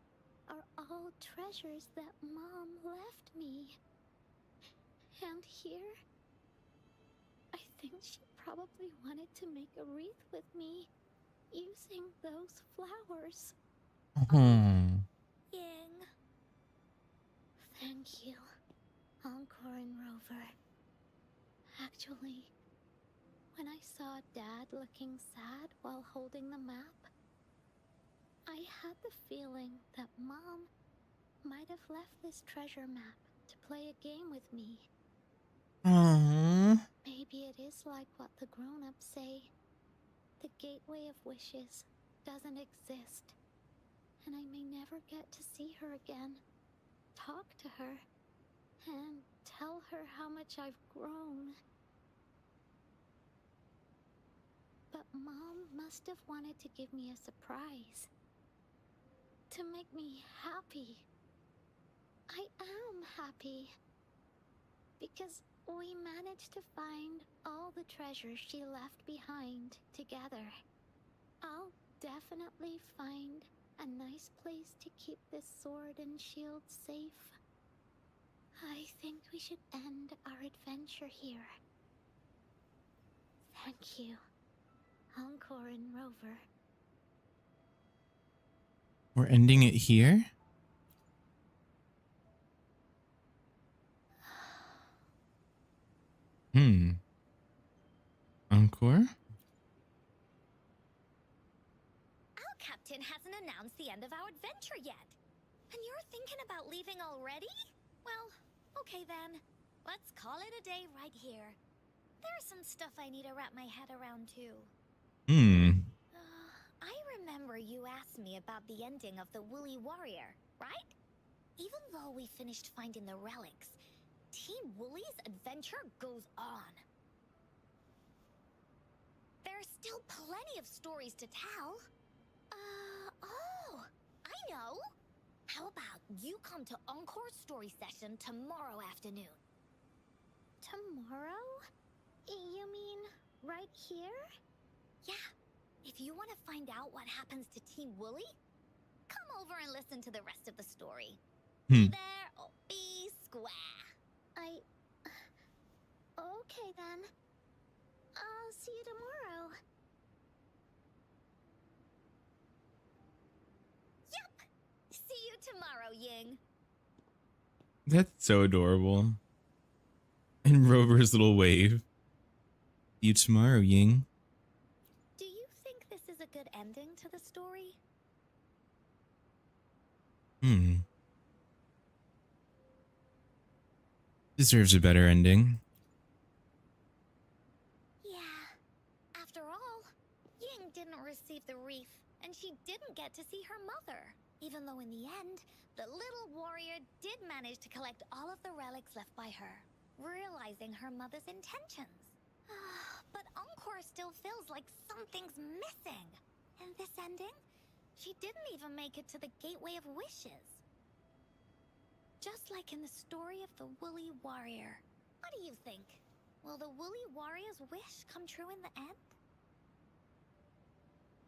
are all treasures that Mom left me. And here, I think she probably wanted to make a wreath with me using those flowers. Oh. Ying. Thank you, Encore and Rover. Actually, when I saw Dad looking sad while holding the map, I had the feeling that Mom might have left this treasure map to play a game with me. Aww. Maybe it is like what the grown-ups say. The gateway of wishes doesn't exist, and I may never get to see her again, talk to her, and tell her how much I've grown. But Mom must have wanted to give me a surprise. To make me happy. I am happy. Because We managed to find all the treasures she left behind together. I'll definitely find a nice place to keep this sword and shield safe. I think we should end our adventure here. Thank you, Encore and Rover. We're ending it here? Encore? Our captain hasn't announced the end of our adventure yet. And you're thinking about leaving already? Well, okay then. Let's call it a day right here. There's some stuff I need to wrap my head around too. I remember you asked me about the ending of the Woolly Warrior, right? Even though we finished finding the relics, Team Woolly's adventure goes on. There's still plenty of stories to tell. Oh, I know. How about you come to Encore story session tomorrow afternoon? Tomorrow? You mean right here? Yeah. If you want to find out what happens to Team Woolly, come over and listen to the rest of the story. Be there or be square. Okay then. I'll see you tomorrow. Yep. See you tomorrow, Ying. That's so adorable. And Rover's little wave. See you tomorrow, Ying. Do you think this is a good ending to the story? Deserves a better ending. Yeah. After all, Ying didn't receive the reef, and she didn't get to see her mother. Even though in the end, the little warrior did manage to collect all of the relics left by her, realizing her mother's intentions. But Encore still feels like something's missing. In this ending, she didn't even make it to the Gateway of Wishes. Just like in the story of the Woolly Warrior. What do you think? Will the Woolly Warrior's wish come true in the end?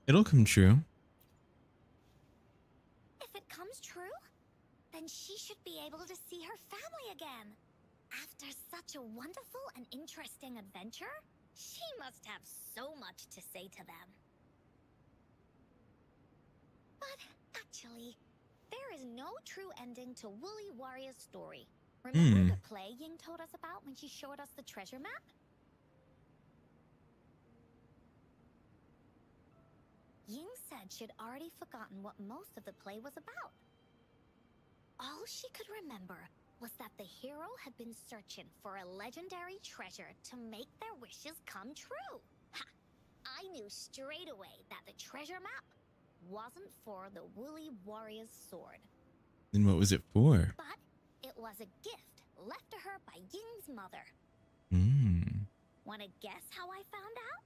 It'll come true. If it comes true, then she should be able to see her family again. After such a wonderful and interesting adventure, she must have so much to say to them. But actually, there is no true ending to Woolly Warrior's story. Remember the play Ying told us about when she showed us the treasure map? Ying said she'd already forgotten what most of the play was about. All she could remember was that the hero had been searching for a legendary treasure to make their wishes come true. Ha! I knew straight away that the treasure map wasn't for the Woolly Warrior's sword. Then what was it for? But it was a gift left to her by Ying's mother. Wanna guess how I found out?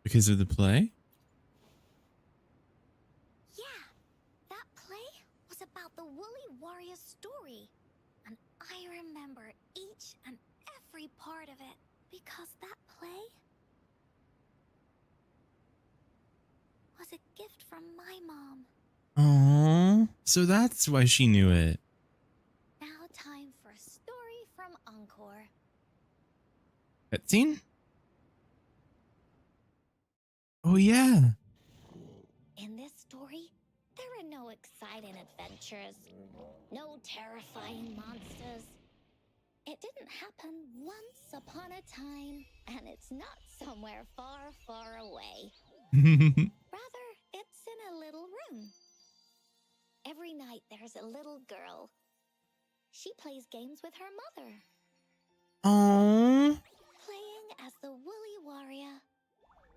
Because of the play? Yeah, that play was about the Woolly Warrior's story. And I remember each and every part of it. Because that play was a gift from my mom. Aww. So that's why she knew it. Now time for a story from Encore. Cutscene? Oh yeah. In this story, there are no exciting adventures, no terrifying monsters. It didn't happen once upon a time, and it's not somewhere far, far away. Rather, it's in a little room. Every night there's a little girl. She plays games with her mother. Aww. Playing as the Woolly Warrior.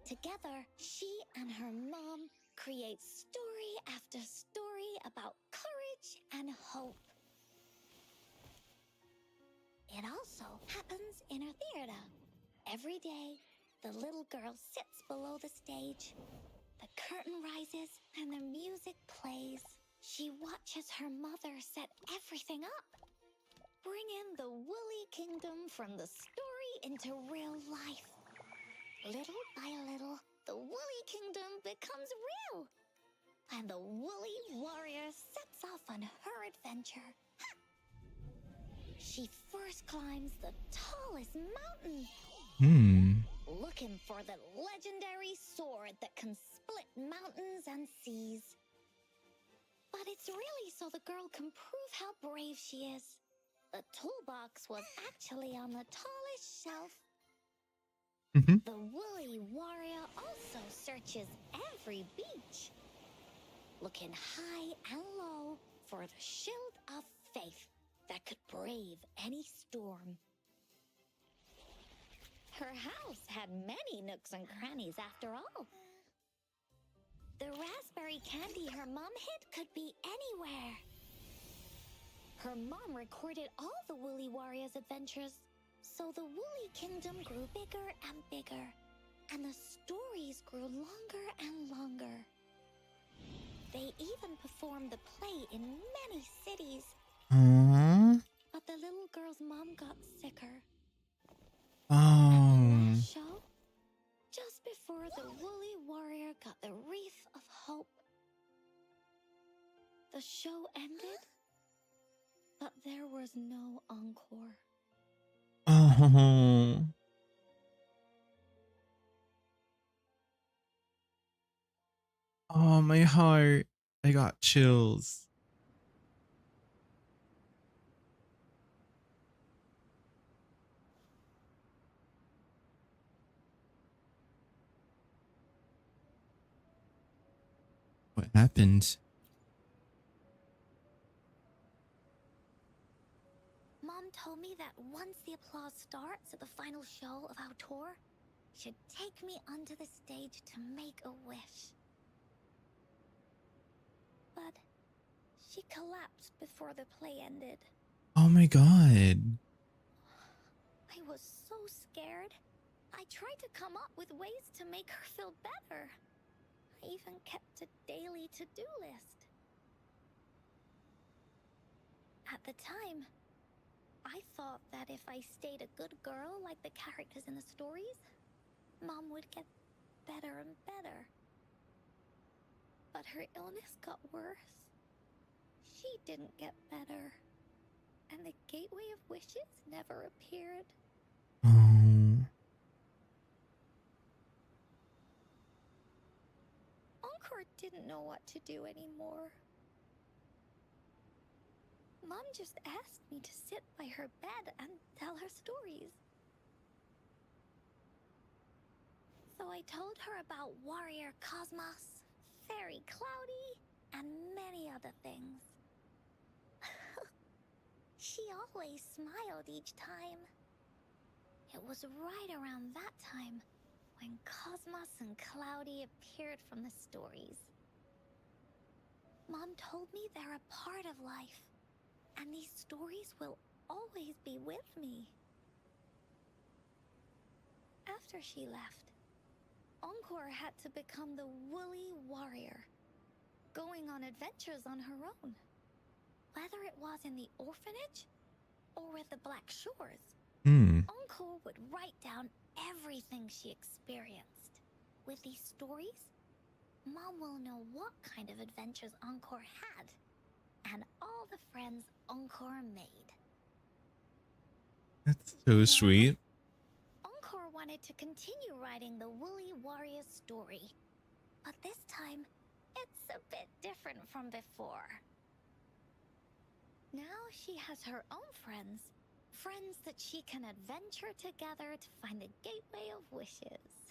Together, she and her mom create story after story about courage and hope. It also happens in a theater. Every day, the little girl sits below the stage. The curtain rises and the music plays. She watches her mother set everything up, bringing the Woolly Kingdom from the story into real life. Little by little, the Woolly Kingdom becomes real, and the Woolly Warrior sets off on her adventure. She first climbs the tallest mountain, looking for the legendary sword that can split mountains and seas. But it's really so the girl can prove how brave she is. The toolbox was actually on the tallest shelf. The Woolly Warrior also searches every beach, looking high and low for the shield of faith that could brave any storm. Her house had many nooks and crannies after all. The raspberry candy her mom hid could be anywhere. Her mom recorded all the Woolly Warrior's adventures, so the Woolly Kingdom grew bigger and bigger, and the stories grew longer and longer. They even performed the play in many cities. But the little girl's mom got sicker. Oh. Last show, just before the Woolly Warrior got the wreath of hope, the show ended, but there was no encore. Oh. Oh, my heart. I got chills. What happened? Mom told me that once the applause starts at the final show of our tour, she'd take me onto the stage to make a wish. But she collapsed before the play ended. Oh my god. I was so scared. I tried to come up with ways to make her feel better. I even kept a daily to-do list. At the time, I thought that if I stayed a good girl like the characters in the stories, Mom would get better and better. But her illness got worse. She didn't get better. And the Gateway of Wishes never appeared. Oh. Encore didn't know what to do anymore. Mom just asked me to sit by her bed and tell her stories. So I told her about Warrior Cosmos, Fairy Cloudy, and many other things. She always smiled each time. It was right around that time when Cosmos and Cloudy appeared from the stories. Mom told me they're a part of life, and these stories will always be with me. After she left, Encore had to become the Woolly Warrior, going on adventures on her own. Whether it was in the orphanage or with the Black Shores, Encore would write down everything she experienced. With these stories, Mom will know what kind of adventures Encore had, and all the friends Encore made. That's so sweet. Encore wanted to continue writing the Woolly Warrior story, but this time, it's a bit different from before. Now she has her own friends that she can adventure together to find the Gateway of Wishes.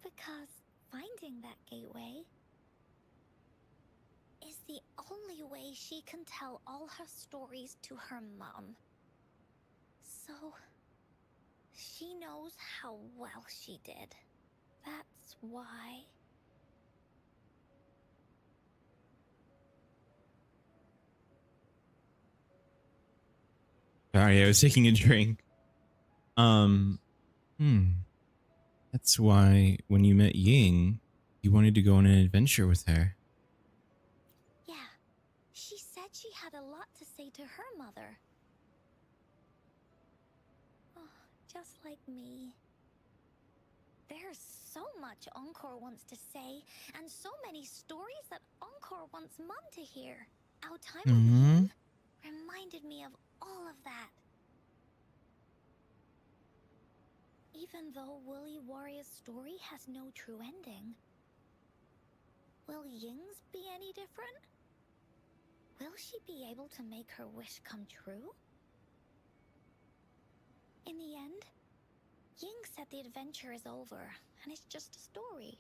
Because finding that gateway is the only way she can tell all her stories to her mom. So she knows how well she did. That's why. Sorry, I was taking a drink. That's why when you met Ying, you wanted to go on an adventure with her. had a lot to say to her mother. Oh, just like me. There's so much Encore wants to say, and so many stories that Encore wants Mom to hear. Our time with him reminded me of all of that. Even though Woolly Warrior's story has no true ending, will Ying's be any different? Will she be able to make her wish come true? In the end, Ying said the adventure is over, and it's just a story.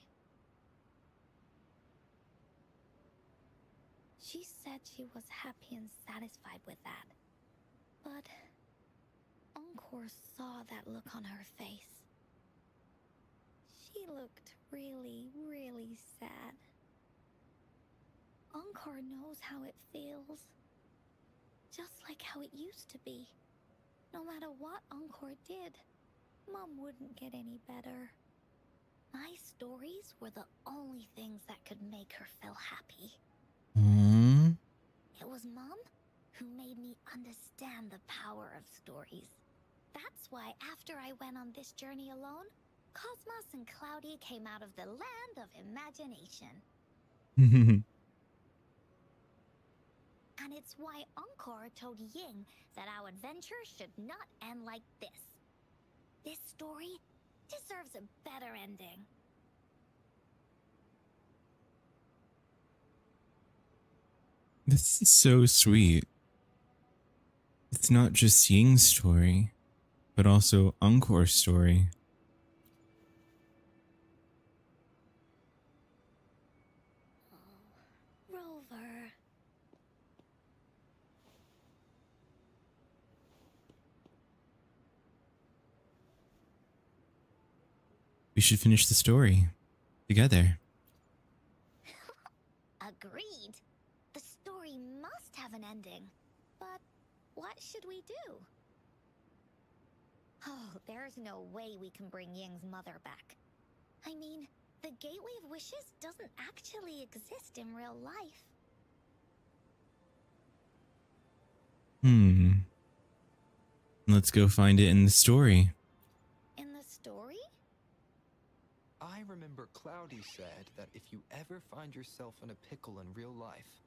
She said she was happy and satisfied with that. But Encore saw that look on her face. She looked really, really sad. Encore knows how it feels. Just like how it used to be. No matter what Encore did, Mom wouldn't get any better. My stories were the only things that could make her feel happy. It was Mom who made me understand the power of stories. That's why after I went on this journey alone, Cosmos and Cloudy came out of the land of imagination. And it's why Encore told Ying that our adventure should not end like this. This story deserves a better ending. This is so sweet. It's not just Ying's story, but also Encore's story. Oh, Rover. We should finish the story together. Agreed. The story must have an ending. But what should we do? Oh, there's no way we can bring Ying's mother back. I mean, the Gateway of Wishes doesn't actually exist in real life. Let's go find it in the story. In the story? I remember Cloudy said that if you ever find yourself in a pickle in real life,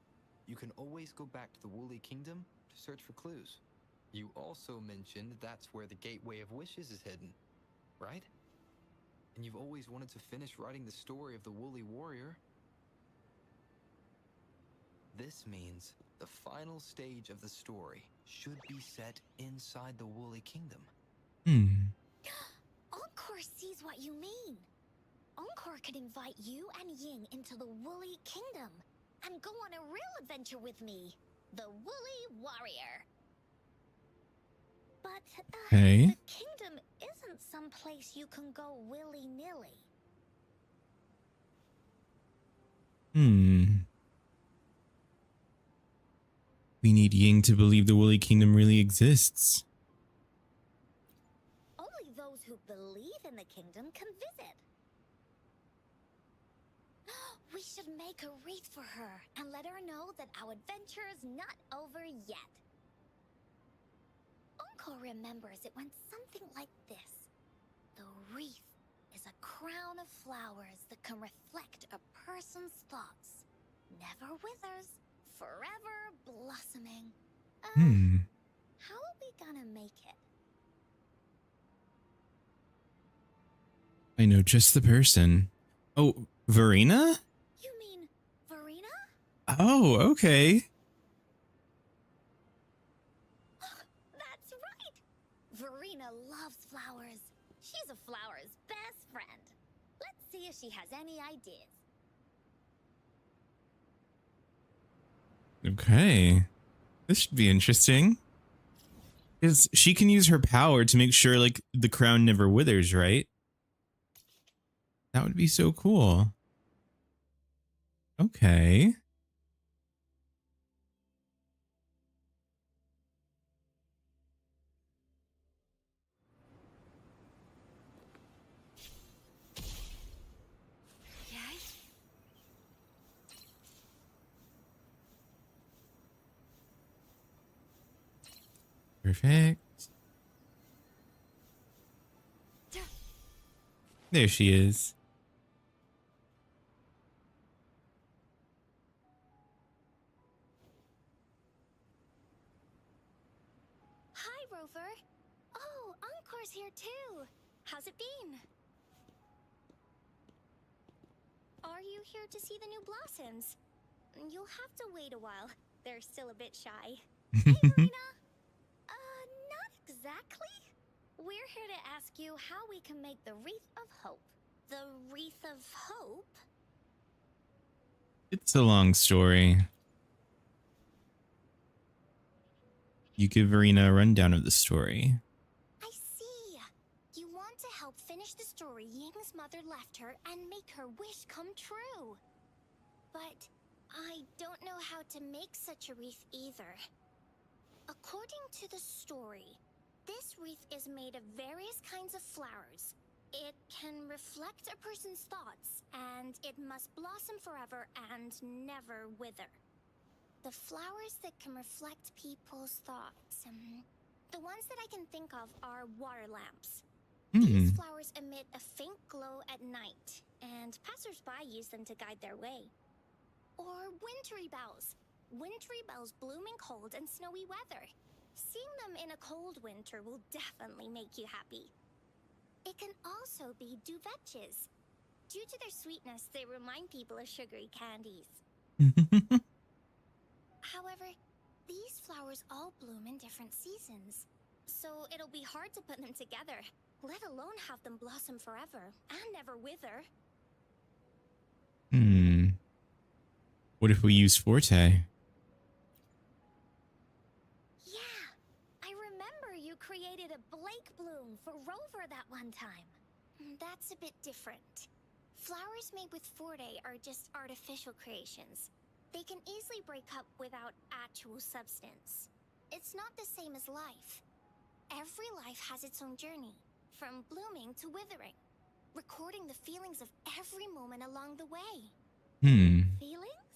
you can always go back to the Woolly Kingdom to search for clues. You also mentioned that's where the Gateway of Wishes is hidden, right? And you've always wanted to finish writing the story of the Woolly Warrior. This means the final stage of the story should be set inside the Woolly Kingdom. Encore sees what you mean. Encore could invite you and Ying into the Woolly Kingdom and go on a real adventure with me, the Woolly Warrior. But Okay. the kingdom isn't some place you can go willy-nilly. We need Ying to believe the Woolly Kingdom really exists. Only those who believe in the kingdom can visit. We should make a wreath for her and let her know that our adventure is not over yet. Encore remembers it went something like this. The wreath is a crown of flowers that can reflect a person's thoughts. Never withers, forever blossoming. How are we gonna make it? I know just the person. Oh, Verena? You mean Verena? Oh, okay. That's right! Verena loves flowers. She's a flower's best friend. Let's see if she has any ideas. Okay. This should be interesting. Because she can use her power to make sure, like, the crown never withers, right? That would be so cool. Okay. Yes? Perfect. There she is. Hi, Rover. Oh, Encore's here too. How's it been? Are you here to see the new blossoms? You'll have to wait a while. They're still a bit shy. Hey, Marina. Not exactly. We're here to ask you how we can make the Wreath of Hope. The Wreath of Hope? It's a long story. You give Verena a rundown of the story. I see. You want to help finish the story Ying's mother left her and make her wish come true. But I don't know how to make such a wreath either. According to the story, this wreath is made of various kinds of flowers. It can reflect a person's thoughts, and it must blossom forever and never wither. The flowers that can reflect people's thoughts, the ones that I can think of are water lamps. These flowers emit a faint glow at night, and passersby use them to guide their way. Or wintry bells. Wintry bells bloom in cold and snowy weather. Seeing them in a cold winter will definitely make you happy. It can also be duvetches. Due to their sweetness, they remind people of sugary candies. However, these flowers all bloom in different seasons, so it'll be hard to put them together, let alone have them blossom forever and never wither. What if we use Forte? Yeah, I remember you created a Blake bloom for Rover that one time. That's a bit different. Flowers made with Forte are just artificial creations. They can easily break up without actual substance. It's not the same as life. Every life has its own journey, from blooming to withering, recording the feelings of every moment along the way. Hmm. Feelings?